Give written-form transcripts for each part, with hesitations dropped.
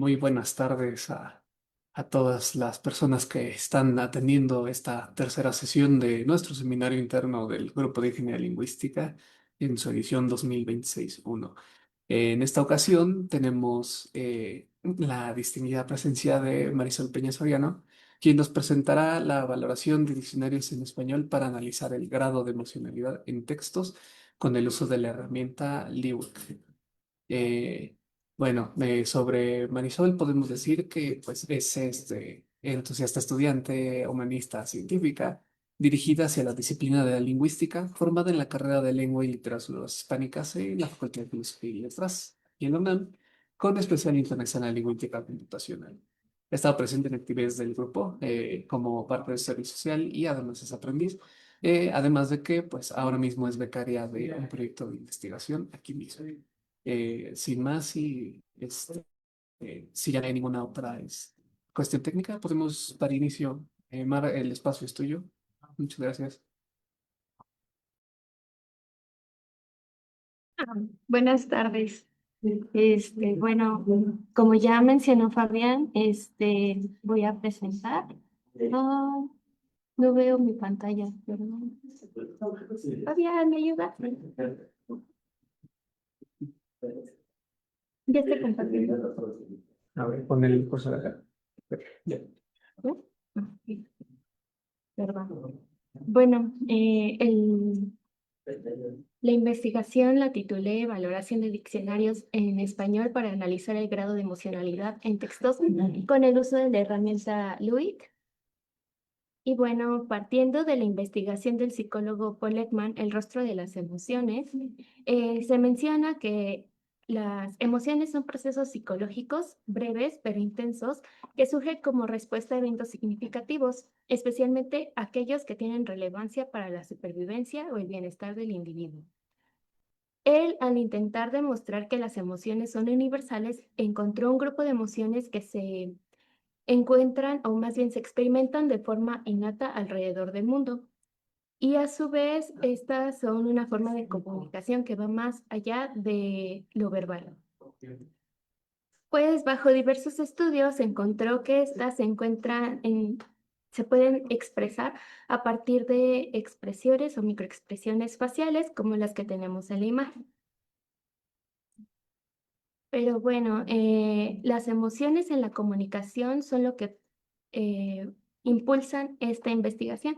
Muy buenas tardes a todas las personas que están atendiendo esta tercera sesión de nuestro seminario interno del Grupo de Ingeniería Lingüística en su edición 2026-1. En esta ocasión tenemos la distinguida presencia de Marisol Peña Soriano, quien nos presentará la valoración de diccionarios en español para analizar el grado de emocionalidad en textos con el uso de la herramienta LiWIC. Eh, sobre Marisol podemos decir que pues, es entusiasta estudiante humanista científica dirigida hacia la disciplina de la lingüística, formada en la carrera de Lengua y Literaturas Hispánicas en la Facultad de Filosofía y Letras y en la UNAM, con especial interés en lingüística computacional. Ha estado presente en actividades del grupo como parte del servicio social y además es aprendiz. Además de que, pues, ahora mismo es becaria de un proyecto de investigación aquí mismo. Sin más, si ya no hay ninguna otra cuestión técnica, podemos dar inicio. Mar, el espacio es tuyo. Muchas gracias. Buenas tardes. Bueno, como ya mencionó Fabián, voy a presentar. No, no veo mi pantalla, perdón. Fabián, ¿me ayuda? Ya estoy compartiendo. A ver, pon el curso de acá. Ya. ¿Ya? Ok, perdón. Bueno, la investigación la titulé Valoración de diccionarios en español para analizar el grado de emocionalidad en textos con el uso de la herramienta LUIC. Y bueno, partiendo de la investigación del psicólogo Paul Ekman, El rostro de las emociones, se menciona que las emociones son procesos psicológicos breves pero intensos que surgen como respuesta a eventos significativos, especialmente aquellos que tienen relevancia para la supervivencia o el bienestar del individuo. Él, al intentar demostrar que las emociones son universales, encontró un grupo de emociones que se encuentran o más bien se experimentan de forma innata alrededor del mundo. Y a su vez, estas son una forma de comunicación que va más allá de lo verbal. Pues bajo diversos estudios se encontró que estas se pueden expresar a partir de expresiones o microexpresiones faciales como las que tenemos en la imagen. Pero bueno, las emociones en la comunicación son lo que eh, impulsan esta investigación,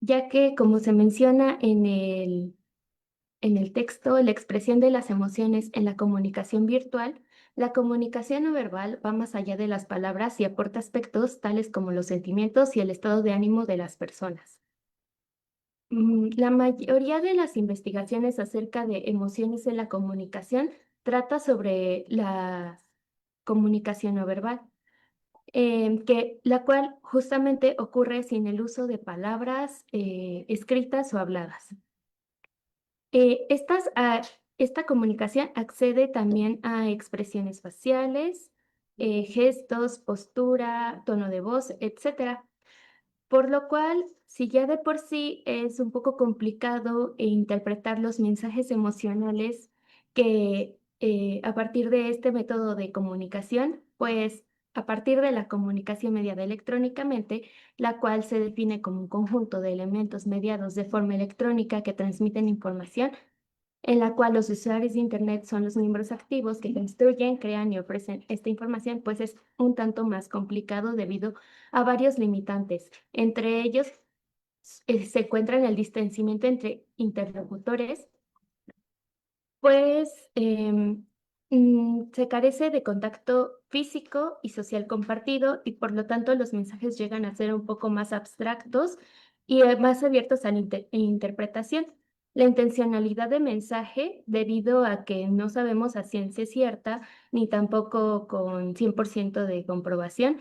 ya que, como se menciona en el texto, la expresión de las emociones en la comunicación virtual, la comunicación no verbal va más allá de las palabras y aporta aspectos tales como los sentimientos y el estado de ánimo de las personas. La mayoría de las investigaciones acerca de emociones en la comunicación trata sobre la comunicación no verbal, la cual justamente ocurre sin el uso de palabras escritas o habladas. Eh, estas, ah, esta comunicación accede también a expresiones faciales, gestos, postura, tono de voz, etcétera. Por lo cual, si ya de por sí es un poco complicado interpretar los mensajes emocionales que a partir de este método de comunicación, pues a partir de la comunicación mediada electrónicamente, la cual se define como un conjunto de elementos mediados de forma electrónica que transmiten información, en la cual los usuarios de Internet son los miembros activos que construyen, crean y ofrecen esta información, pues es un tanto más complicado debido a varios limitantes. Entre ellos se encuentran el distanciamiento entre interlocutores, pues se carece de contacto físico y social compartido y por lo tanto los mensajes llegan a ser un poco más abstractos y más abiertos a la interpretación. La intencionalidad de mensaje, debido a que no sabemos a ciencia cierta ni tampoco con 100% de comprobación,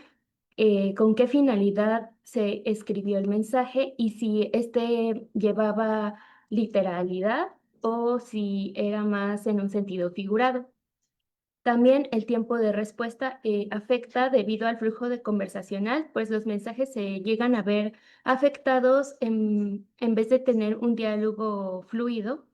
con qué finalidad se escribió el mensaje y si este llevaba literalidad o si era más en un sentido figurado. También el tiempo de respuesta afecta debido al flujo de conversacional, pues los mensajes se llegan a ver afectados en vez de tener un diálogo fluido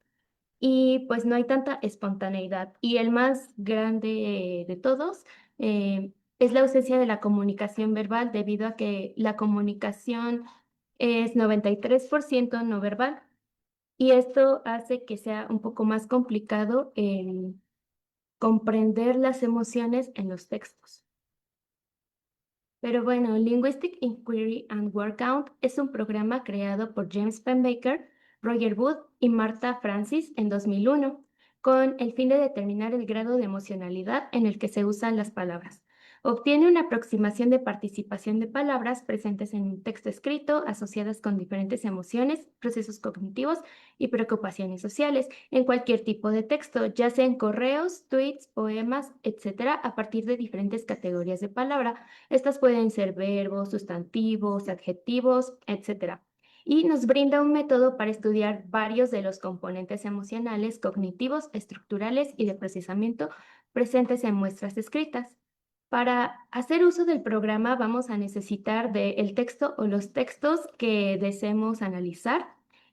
y pues no hay tanta espontaneidad. Y el más grande de todos Es la ausencia de la comunicación verbal debido a que la comunicación es 93% no verbal y esto hace que sea un poco más complicado el comprender las emociones en los textos. Pero bueno, Linguistic Inquiry and Workout es un programa creado por James Penbaker, Roger Wood y Martha Francis en 2001, con el fin de determinar el grado de emocionalidad en el que se usan las palabras. Obtiene una aproximación de participación de palabras presentes en un texto escrito, asociadas con diferentes emociones, procesos cognitivos y preocupaciones sociales, en cualquier tipo de texto, ya sea en correos, tweets, poemas, etcétera, a partir de diferentes categorías de palabra. Estas pueden ser verbos, sustantivos, adjetivos, etcétera. Y nos brinda un método para estudiar varios de los componentes emocionales, cognitivos, estructurales y de procesamiento presentes en muestras escritas. Para hacer uso del programa vamos a necesitar del texto o los textos que deseemos analizar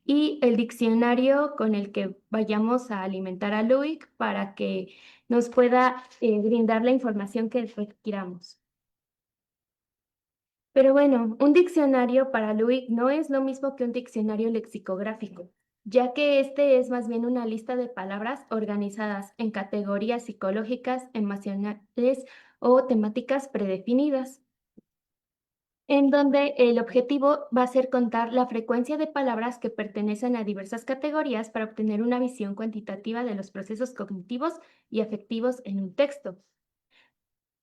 y el diccionario con el que vayamos a alimentar a LUIC para que nos pueda brindar la información que requiramos. Pero bueno, un diccionario para Luig no es lo mismo que un diccionario lexicográfico, ya que este es más bien una lista de palabras organizadas en categorías psicológicas, emocionales o temáticas predefinidas, en donde el objetivo va a ser contar la frecuencia de palabras que pertenecen a diversas categorías para obtener una visión cuantitativa de los procesos cognitivos y afectivos en un texto.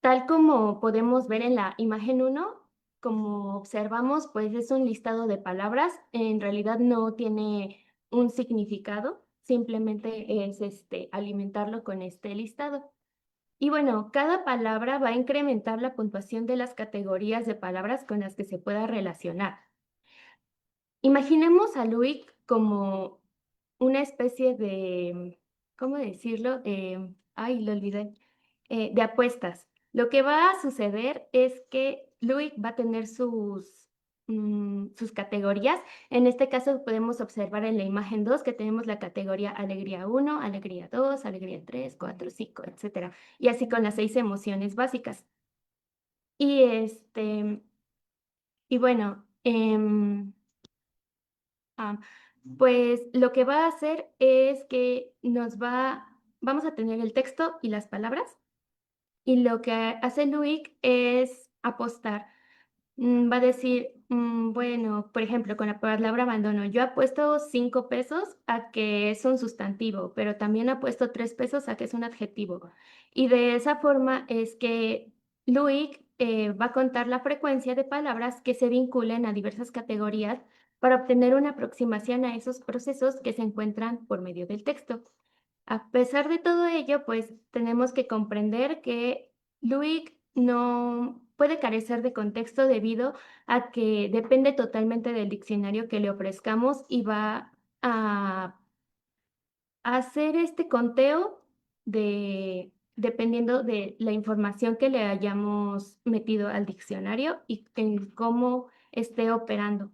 Tal como podemos ver en la imagen 1, como observamos, pues es un listado de palabras, en realidad no tiene un significado, simplemente es alimentarlo con este listado. Y bueno, cada palabra va a incrementar la puntuación de las categorías de palabras con las que se pueda relacionar. Imaginemos a Luis como una especie de, ¿cómo decirlo? Ay, lo olvidé. De apuestas. Lo que va a suceder es que Luis va a tener sus categorías. En este caso podemos observar en la imagen 2 que tenemos la categoría alegría 1, alegría 2, alegría 3, 4, 5, etcétera. Y así con las 6 emociones básicas. Y y bueno, Ah, pues lo que va a hacer es que vamos a tener el texto y las palabras, y lo que hace Luis es apostar. Va a decir, bueno, por ejemplo, con la palabra abandono, yo apuesto 5 pesos a que es un sustantivo, pero también apuesto 3 pesos a que es un adjetivo. Y de esa forma es que Luis va a contar la frecuencia de palabras que se vinculen a diversas categorías para obtener una aproximación a esos procesos que se encuentran por medio del texto. A pesar de todo ello, pues tenemos que comprender que Luis no puede carecer de contexto debido a que depende totalmente del diccionario que le ofrezcamos y va a hacer este conteo dependiendo de la información que le hayamos metido al diccionario y en cómo esté operando.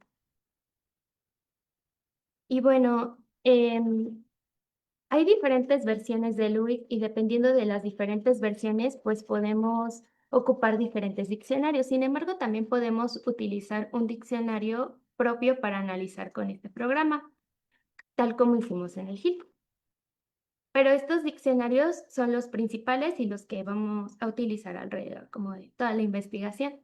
Y bueno, hay diferentes versiones de LUIC y dependiendo de las diferentes versiones, pues podemos ocupar diferentes diccionarios. Sin embargo, también podemos utilizar un diccionario propio para analizar con este programa, tal como hicimos en el HIT. Pero estos diccionarios son los principales y los que vamos a utilizar alrededor, como de toda la investigación.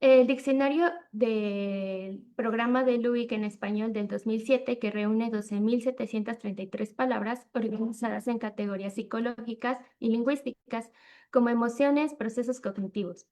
El diccionario del programa de LUIC en español del 2007, que reúne 12.733 palabras organizadas en categorías psicológicas y lingüísticas, como emociones, procesos cognitivos,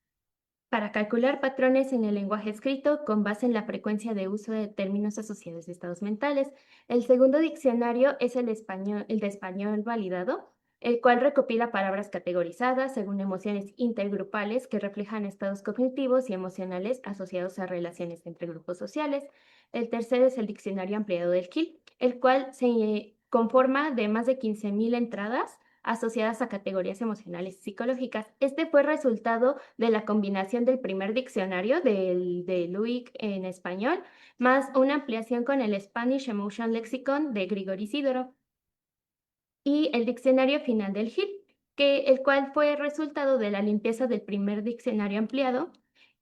para calcular patrones en el lenguaje escrito con base en la frecuencia de uso de términos asociados a estados mentales. El segundo diccionario es el de español validado, el cual recopila palabras categorizadas según emociones intergrupales que reflejan estados cognitivos y emocionales asociados a relaciones entre grupos sociales. El tercero es el diccionario ampliado del KIL, el cual se conforma de más de 15.000 entradas asociadas a categorías emocionales y psicológicas. Este fue resultado de la combinación del primer diccionario de LUIC en español, más una ampliación con el Spanish Emotion Lexicon de Grigori Sidorov y el diccionario final del HIT. el cual fue resultado de la limpieza del primer diccionario ampliado,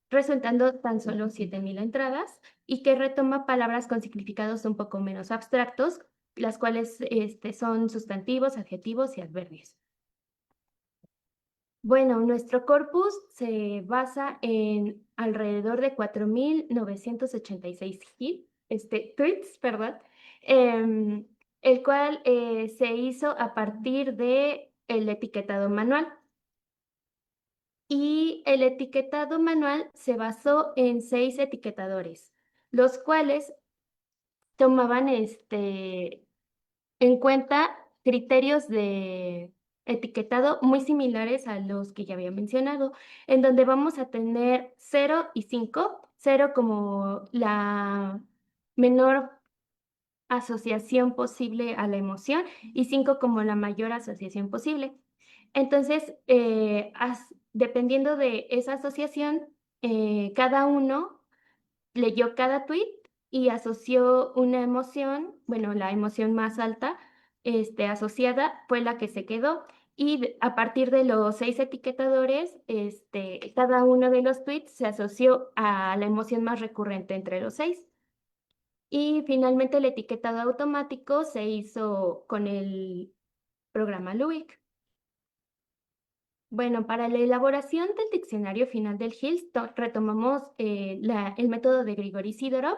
resultando tan solo 7.000 entradas, y que retoma palabras con significados un poco menos abstractos, las cuales son sustantivos, adjetivos y adverbios. Bueno, nuestro corpus se basa en alrededor de 4.986 tweets, perdón, em, el cual se hizo a partir de el etiquetado manual. Y el etiquetado manual se basó en 6 etiquetadores, los cuales tomaban en cuenta criterios de etiquetado muy similares a los que ya había mencionado, en donde vamos a tener 0 y 5, 0 como la menor asociación posible a la emoción y 5 como la mayor asociación posible. Entonces, dependiendo de esa asociación, cada uno leyó cada tweet y asoció una emoción, bueno, la emoción más alta, asociada fue la que se quedó. Y a partir de los 6 etiquetadores, cada uno de los tweets se asoció a la emoción más recurrente entre los 6. Y finalmente el etiquetado automático se hizo con el programa Loic. Bueno, para la elaboración del diccionario final del Hills, retomamos el método de Grigori Sidorov,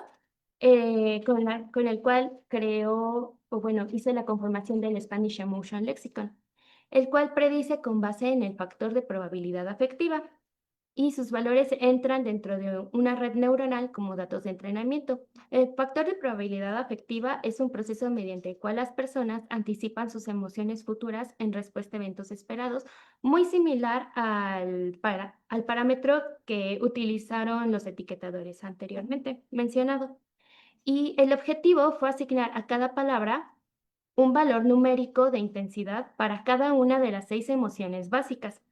con el cual creó, o bueno, hizo la conformación del Spanish Emotion Lexicon, el cual predice con base en el factor de probabilidad afectiva, y sus valores entran dentro de una red neuronal como datos de entrenamiento. El factor de probabilidad afectiva es un proceso mediante el cual las personas anticipan sus emociones futuras en respuesta a eventos esperados, muy similar al parámetro que utilizaron los etiquetadores anteriormente mencionado. Y el objetivo fue asignar a cada palabra un valor numérico de intensidad para cada una de las 6 emociones básicas.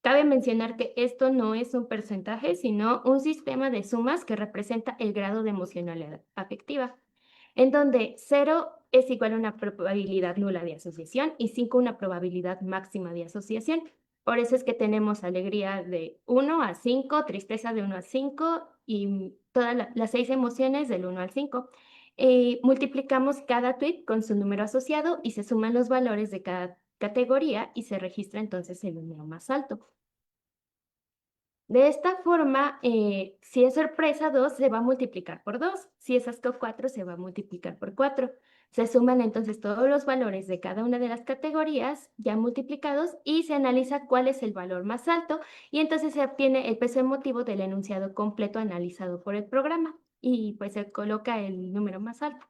Cabe mencionar que esto no es un porcentaje, sino un sistema de sumas que representa el grado de emocionalidad afectiva, en donde 0 es igual a una probabilidad nula de asociación y 5 una probabilidad máxima de asociación. Por eso es que tenemos alegría de 1 a 5, tristeza de 1 a 5 y todas las 6 emociones del 1 al 5. Multiplicamos cada tweet con su número asociado y se suman los valores de cada categoría y se registra entonces el número más alto. De esta forma, si es sorpresa 2, se va a multiplicar por 2. Si es asco 4, se va a multiplicar por 4. Se suman entonces todos los valores de cada una de las categorías ya multiplicados y se analiza cuál es el valor más alto y entonces se obtiene el peso emotivo del enunciado completo analizado por el programa y pues se coloca el número más alto.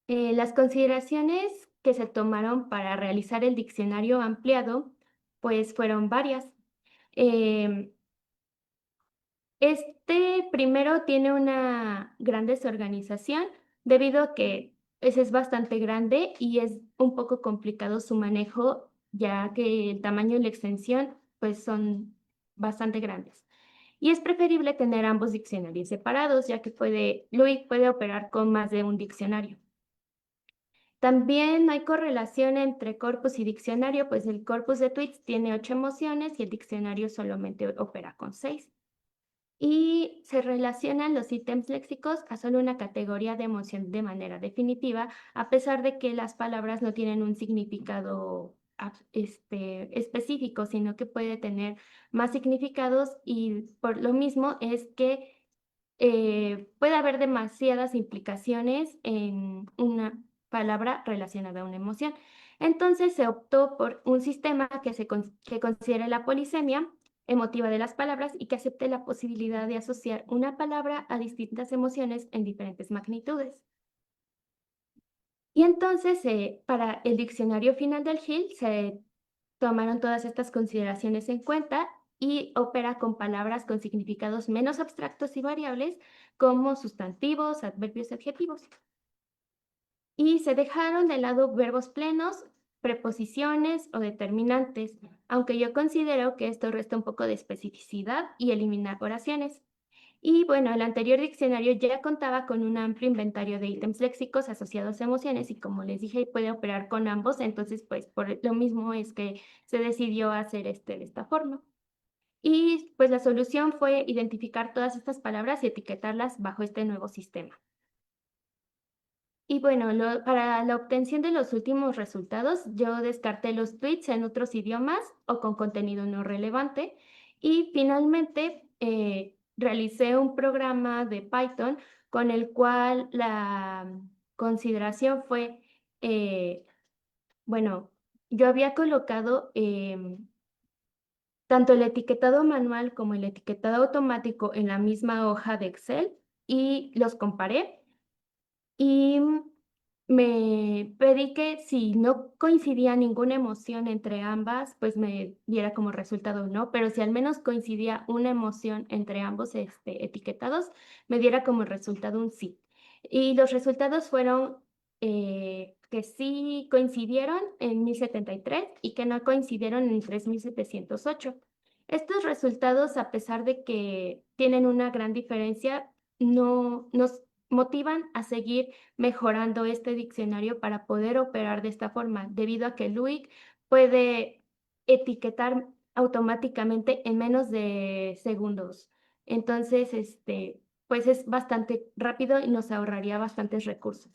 Las consideraciones que se tomaron para realizar el diccionario ampliado pues fueron varias. Em, Este primero tiene una gran desorganización debido a que es bastante grande y es un poco complicado su manejo, ya que el tamaño y la extensión pues son bastante grandes. Y es preferible tener ambos diccionarios separados, ya que Louis puede operar con más de un diccionario. También hay correlación entre corpus y diccionario, pues el corpus de tweets tiene 8 emociones y el diccionario solamente opera con 6. Y se relacionan los ítems léxicos a solo una categoría de emoción de manera definitiva, a pesar de que las palabras no tienen un significado específico, sino que puede tener más significados y por lo mismo es que puede haber demasiadas implicaciones en una palabra relacionada a una emoción. Entonces se optó por un sistema que considere la polisemia emotiva de las palabras y que acepte la posibilidad de asociar una palabra a distintas emociones en diferentes magnitudes. Y entonces, para el diccionario final del Hill, se tomaron todas estas consideraciones en cuenta y opera con palabras con significados menos abstractos y variables como sustantivos, adverbios y adjetivos. Y se dejaron de lado verbos plenos, preposiciones o determinantes, aunque yo considero que esto resta un poco de especificidad y elimina oraciones. Y bueno, el anterior diccionario ya contaba con un amplio inventario de ítems léxicos asociados a emociones y como les dije, puede operar con ambos, entonces pues por lo mismo es que se decidió hacer de esta forma. Y pues la solución fue identificar todas estas palabras y etiquetarlas bajo este nuevo sistema. Y bueno, para la obtención de los últimos resultados, yo descarté los tweets en otros idiomas o con contenido no relevante. Y finalmente realicé un programa de Python con el cual la consideración fue, eh, bueno, yo había colocado tanto el etiquetado manual como el etiquetado automático en la misma hoja de Excel y los comparé. Y me pedí que si no coincidía ninguna emoción entre ambas, pues me diera como resultado no, pero si al menos coincidía una emoción entre ambos etiquetados, me diera como resultado un sí. Y los resultados fueron que sí coincidieron en 1073 y que no coincidieron en 3708. Estos resultados, a pesar de que tienen una gran diferencia, no nos motivan a seguir mejorando este diccionario para poder operar de esta forma, debido a que LUIC puede etiquetar automáticamente en menos de segundos. Entonces, pues es bastante rápido y nos ahorraría bastantes recursos.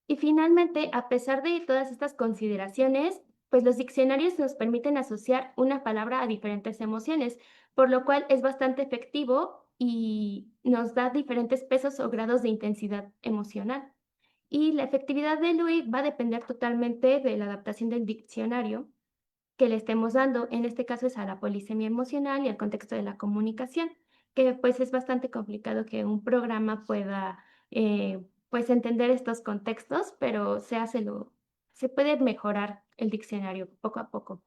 Y finalmente, a pesar de todas estas consideraciones, pues los diccionarios nos permiten asociar una palabra a diferentes emociones, por lo cual es bastante efectivo y nos da diferentes pesos o grados de intensidad emocional. Y la efectividad de LUI va a depender totalmente de la adaptación del diccionario que le estemos dando. En este caso es a la polisemia emocional y al contexto de la comunicación, que pues es bastante complicado que un programa pueda pues entender estos contextos, pero se puede mejorar el diccionario poco a poco.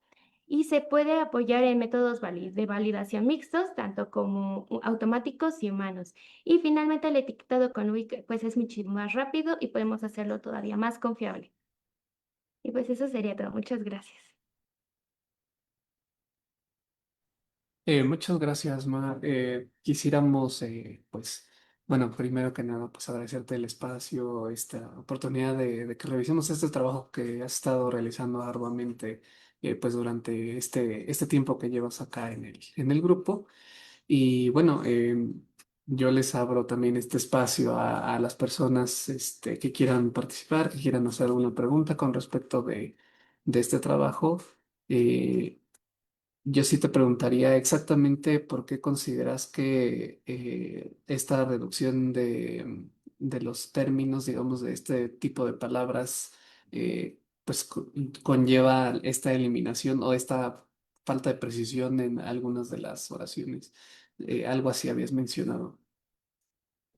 Y se puede apoyar en métodos de validación mixtos, tanto como automáticos y humanos. Y finalmente el etiquetado con LUIC pues es mucho más rápido y podemos hacerlo todavía más confiable. Y pues eso sería todo. Muchas gracias. Muchas gracias, Ma. Quisiéramos, pues, bueno, primero que nada, pues agradecerte el espacio, esta oportunidad de que revisemos este trabajo que has estado realizando arduamente, pues, durante este tiempo que llevas acá en el grupo. Y bueno, yo les abro también este espacio a las personas, que quieran participar, que quieran hacer alguna pregunta con respecto de este trabajo. Eh, yo sí te preguntaría exactamente por qué consideras que esta reducción de los términos, digamos, de este tipo de palabras, pues conlleva esta eliminación o esta falta de precisión en algunas de las oraciones. Algo así habías mencionado.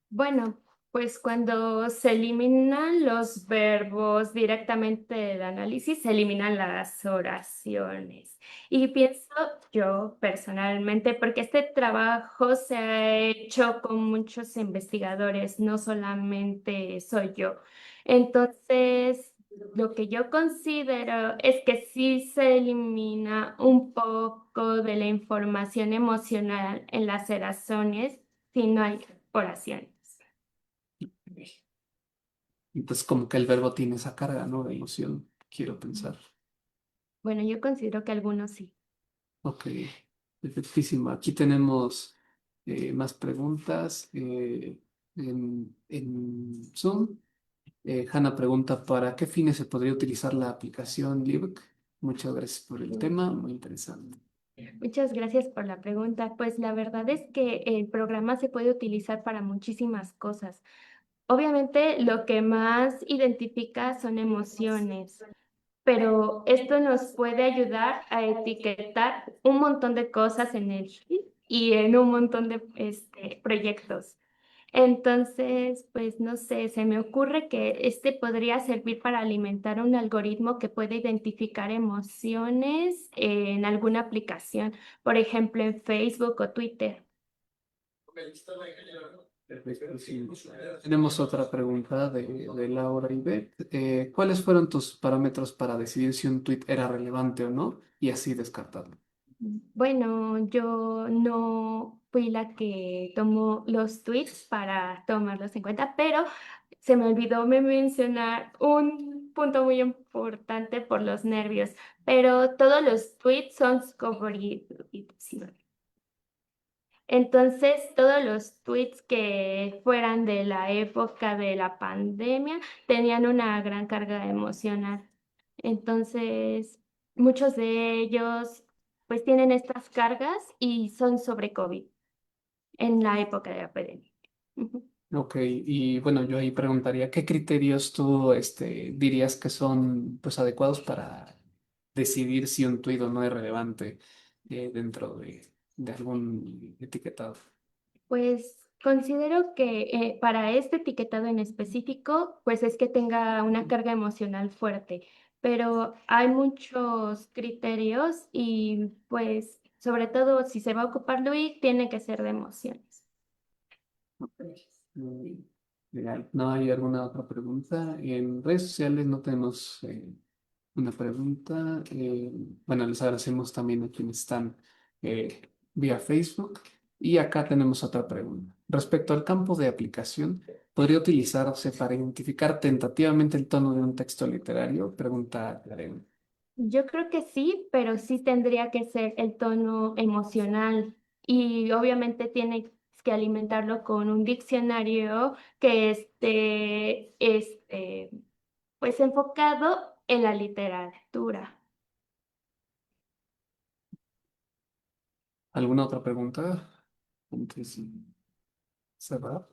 Bueno, pues cuando se eliminan los verbos directamente del análisis, se eliminan las oraciones. Y pienso yo personalmente, porque este trabajo se ha hecho con muchos investigadores, no solamente soy yo. Entonces, lo que yo considero es que sí se elimina un poco de la información emocional en las oraciones si no hay oraciones. Entonces, como que el verbo tiene esa carga, ¿no? De emoción, quiero pensar. Bueno, yo considero que algunos sí. Ok, perfectísimo. Aquí tenemos más preguntas en Zoom. Hanna pregunta, ¿para qué fines se podría utilizar la aplicación Librc? Muchas gracias por el tema, muy interesante. Muchas gracias por la pregunta. Pues la verdad es que el programa se puede utilizar para muchísimas cosas. Obviamente, lo que más identifica son emociones, pero esto nos puede ayudar a etiquetar un montón de cosas en él y en un montón de proyectos. Entonces, pues no sé, se me ocurre que este podría servir para alimentar un algoritmo que puede identificar emociones en alguna aplicación, por ejemplo, en Facebook o Twitter. Perfectísimo. Tenemos otra pregunta de Laura Ibet. ¿Cuáles fueron tus parámetros para decidir si un tweet era relevante o no y así descartarlo? Bueno, yo no fui la que tomó los tweets para tomarlos en cuenta, pero se me olvidó mencionar un punto muy importante por los nervios, pero todos los tweets son sobre... Entonces, todos los tweets que fueran de la época de la pandemia tenían una gran carga emocional. Entonces, muchos de ellos pues tienen estas cargas y son sobre COVID en la época de la pandemia. Ujú. Ok, y bueno, yo ahí preguntaría, ¿qué criterios tú dirías que son pues adecuados para decidir si un tuit o no es relevante dentro de algún etiquetado? Pues considero que para este etiquetado en específico, pues es que tenga una carga emocional fuerte, pero hay muchos criterios y pues sobre todo si se va a ocupar Luis, tiene que ser de emociones. Ok, muy bien. Legal. ¿No hay alguna otra pregunta? En redes sociales no tenemos una pregunta. Bueno, les agradecemos también a quienes están vía Facebook. Y acá tenemos otra pregunta. Respecto al campo de aplicación, ¿podría utilizarse para identificar tentativamente el tono de un texto literario? Pregunta Karen. Yo creo que sí, pero sí tendría que ser el tono emocional y obviamente tiene que alimentarlo con un diccionario que esté pues enfocado en la literatura. ¿Alguna otra pregunta? Antes de cerrar.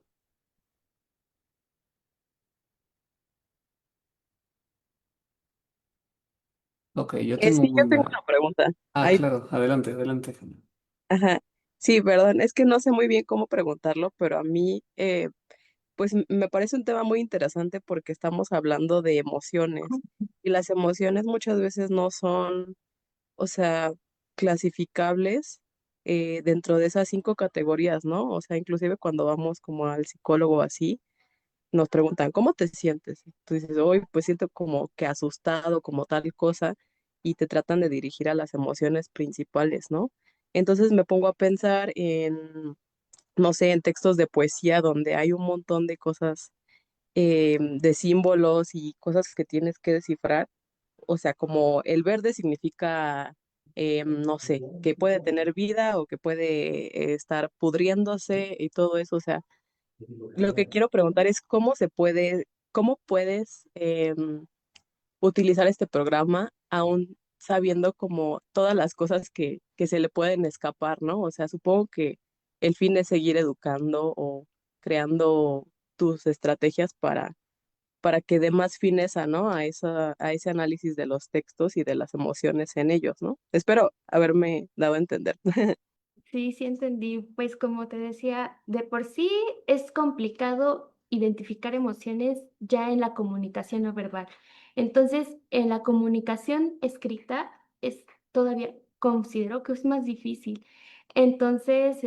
Ok, yo tengo Sí, yo tengo una. una pregunta. Ah, Ay, claro, adelante, adelante. ajá. Sí, perdón, es que no sé muy bien cómo preguntarlo, pero a mí, pues me parece un tema muy interesante porque estamos hablando de emociones y las emociones muchas veces no son, o sea, clasificables dentro de esas 5 categorías, ¿no? O sea, inclusive cuando vamos como al psicólogo o así, nos preguntan, ¿cómo te sientes? Tú dices, hoy pues siento como que asustado, como tal cosa, y te tratan de dirigir a las emociones principales, ¿no? Entonces me pongo a pensar en, no sé, en textos de poesía donde hay un montón de cosas, de símbolos y cosas que tienes que descifrar. O sea, como el verde significa, no sé, que puede tener vida o que puede estar pudriéndose y todo eso. O sea, lo que quiero preguntar es cómo puedes utilizar este programa aún sabiendo como todas las cosas que se le pueden escapar, ¿no? O sea, supongo que el fin es seguir educando o creando tus estrategias para que dé más fineza, ¿no? A ese análisis de los textos y de las emociones en ellos, ¿no? Espero haberme dado a entender. Sí, sí entendí. Pues como te decía, de por sí es complicado identificar emociones ya en la comunicación no verbal. Entonces, en la comunicación escrita es todavía, considero que es más difícil. Entonces,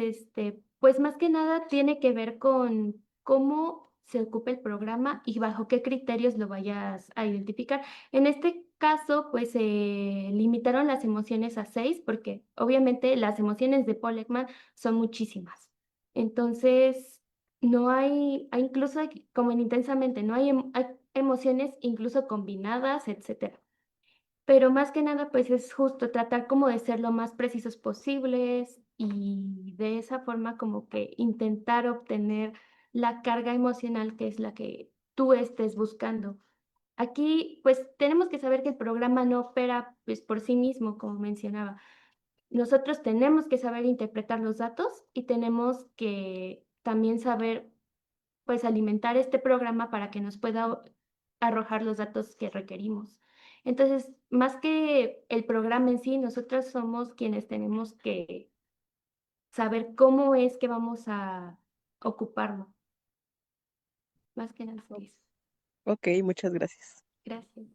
pues más que nada tiene que ver con cómo se ocupa el programa y bajo qué criterios lo vayas a identificar. En este caso, pues se limitaron las emociones a 6 porque obviamente las emociones de Paul Ekman son muchísimas. Entonces, no incluso como en Intensamente, no hay emociones incluso combinadas, etcétera. Pero más que nada, pues es justo tratar como de ser lo más precisos posibles y de esa forma como que intentar obtener la carga emocional que es la que tú estés buscando. Aquí, pues tenemos que saber que el programa no opera pues por sí mismo, como mencionaba. Nosotros tenemos que saber interpretar los datos y tenemos que también saber pues alimentar este programa para que nos pueda arrojar los datos que requerimos. Entonces, más que el programa en sí, nosotros somos quienes tenemos que saber cómo es que vamos a ocuparlo. Más que nada es eso. Ok, muchas gracias. Gracias.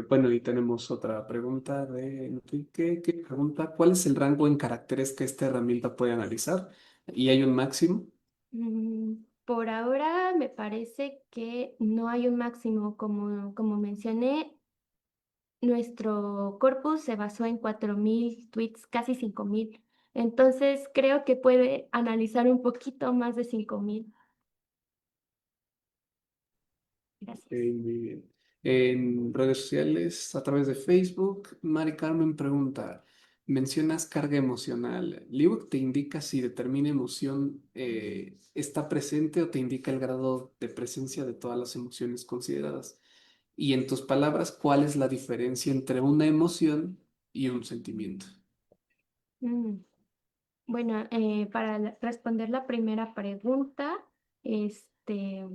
Bueno, y tenemos otra pregunta de Enrique que pregunta, ¿cuál es el rango en caracteres que esta herramienta puede analizar? ¿Y hay un máximo? Por ahora me parece que no hay un máximo, como mencioné, nuestro corpus se basó en 4.000 tweets, casi 5.000. Entonces creo que puede analizar un poquito más de 5.000. Gracias. Muy bien. En redes sociales, a través de Facebook, Mari Carmen pregunta, mencionas carga emocional. ¿Liwik te indica si determina emoción está presente o te indica el grado de presencia de todas las emociones consideradas? Y en tus palabras, ¿cuál es la diferencia entre una emoción y un sentimiento? Mm, Bueno, para responder la primera pregunta, este,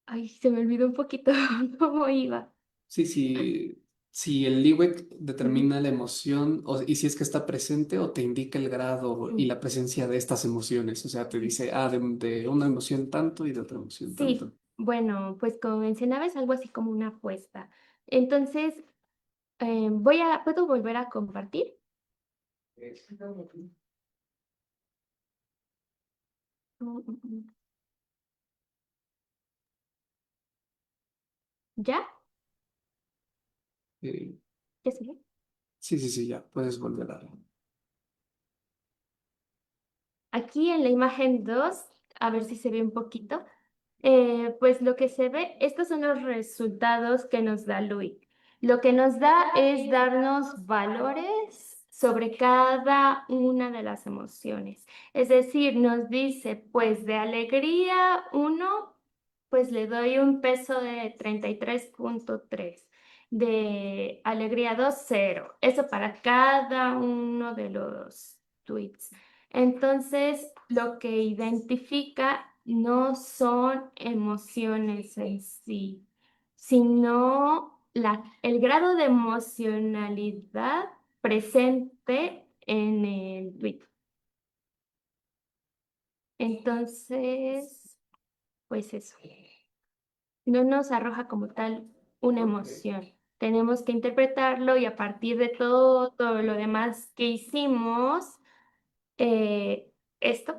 ay, se me olvidó un poquito cómo iba. Sí, sí, si el LIWEC Ujú. determina la emoción y si es que está presente o te indica el grado y Mm, la presencia de estas emociones, o sea, te dice, de una emoción tanto y de otra emoción Sí, tanto. bueno, pues como mencionaba, es algo así como una apuesta. Entonces, ¿puedo volver a compartir? Mm, mm, mm. ¿Ya? Eh, ¿Ya se ve? sí, sí, sí, ya, puedes volver a... Aquí en la imagen 2, a ver si se ve un poquito. Pues lo que se ve, estos son los resultados que nos da Louis. Lo que nos da es darnos valores sobre cada una de las emociones. Es decir, nos dice, pues de alegría uno, pues le doy un peso de 33.3. De alegría 2, 0. Eso para cada uno de los tweets. Entonces, lo que identifica no son emociones en sí, sino el grado de emocionalidad presente en el tweet. Entonces, pues eso, no nos arroja como tal una emoción. Tenemos que interpretarlo y a partir de todo lo demás que hicimos, esto,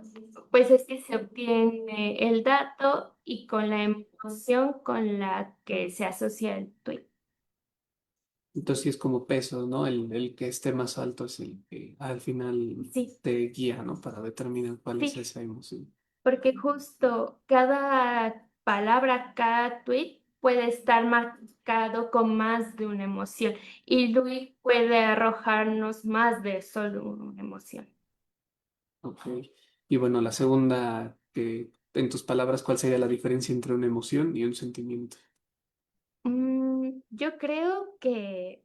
pues es que se obtiene el dato y con la emoción con la que se asocia el tweet. Entonces sí es como peso, ¿no? El que esté más alto es el que al final Sí, te guía, ¿no? Para determinar cuál es sí, esa emoción. porque justo cada palabra, cada tweet puede estar marcado con más de una emoción y Luis puede arrojarnos más de solo una emoción. Ok. Y bueno, la segunda, en tus palabras, ¿cuál sería la diferencia entre una emoción y un sentimiento? Yo creo que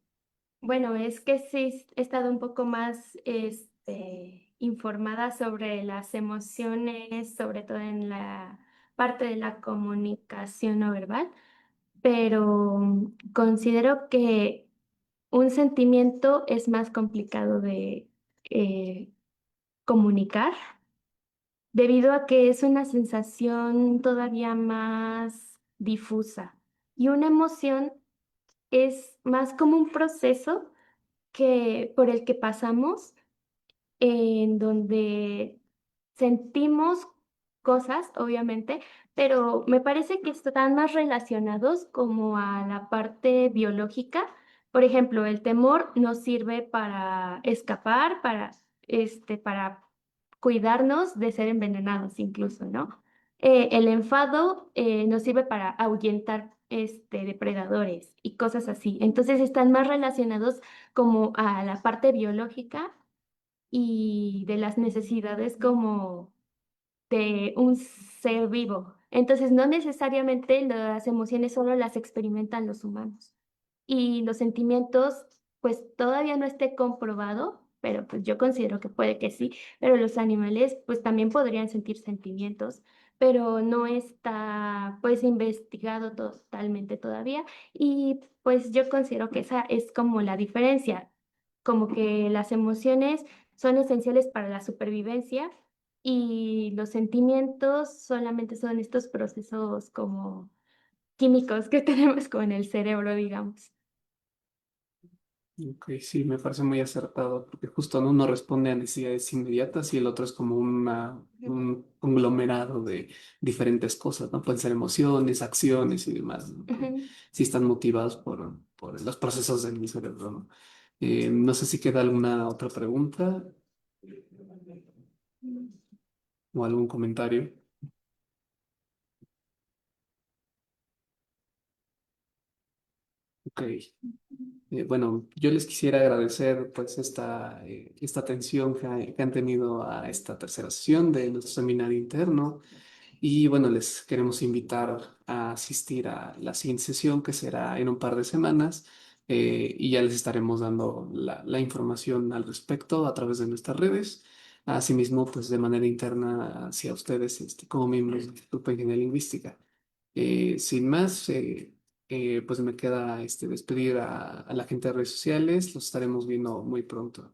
bueno, es que sí he estado un poco más informada sobre las emociones, sobre todo en la parte de la comunicación no verbal, pero considero que un sentimiento es más complicado de eh, comunicar debido a que es una sensación todavía más difusa y una emoción es más como un proceso por el que pasamos, en donde sentimos cosas, obviamente, pero me parece que están más relacionados como a la parte biológica. Por ejemplo, el temor nos sirve para escapar, para cuidarnos de ser envenenados incluso, ¿no? El enfado nos sirve para ahuyentar depredadores y cosas así. Entonces están más relacionados como a la parte biológica y de las necesidades como de un ser vivo. Entonces, no necesariamente las emociones solo las experimentan los humanos. Y los sentimientos, pues todavía no esté comprobado, pero pues yo considero que puede que sí, pero los animales pues también podrían sentir sentimientos, pero no está pues investigado totalmente todavía y pues yo considero que esa es como la diferencia, como que las emociones son esenciales para la supervivencia y los sentimientos solamente son estos procesos como químicos que tenemos con el cerebro, digamos. Ok, sí, me parece muy acertado, porque justo ¿no? uno responde a necesidades inmediatas y el otro es como un conglomerado de diferentes cosas, ¿no? Pueden ser emociones, acciones y demás, ¿no? Que Ujú. sí están motivados por los procesos de mi cerebro, ¿no? No sé si queda alguna otra pregunta o algún comentario. Ok. Bueno, yo les quisiera agradecer pues esta atención que han tenido a esta tercera sesión de nuestro seminario interno. Y bueno, les queremos invitar a asistir a la siguiente sesión que será en un par de semanas y ya les estaremos dando la información al respecto a través de nuestras redes. Asimismo, pues de manera interna hacia ustedes como miembros del Grupo de Ingeniería Lingüística. Sin más, pues me queda despedir a la gente de redes sociales. Los estaremos viendo muy pronto.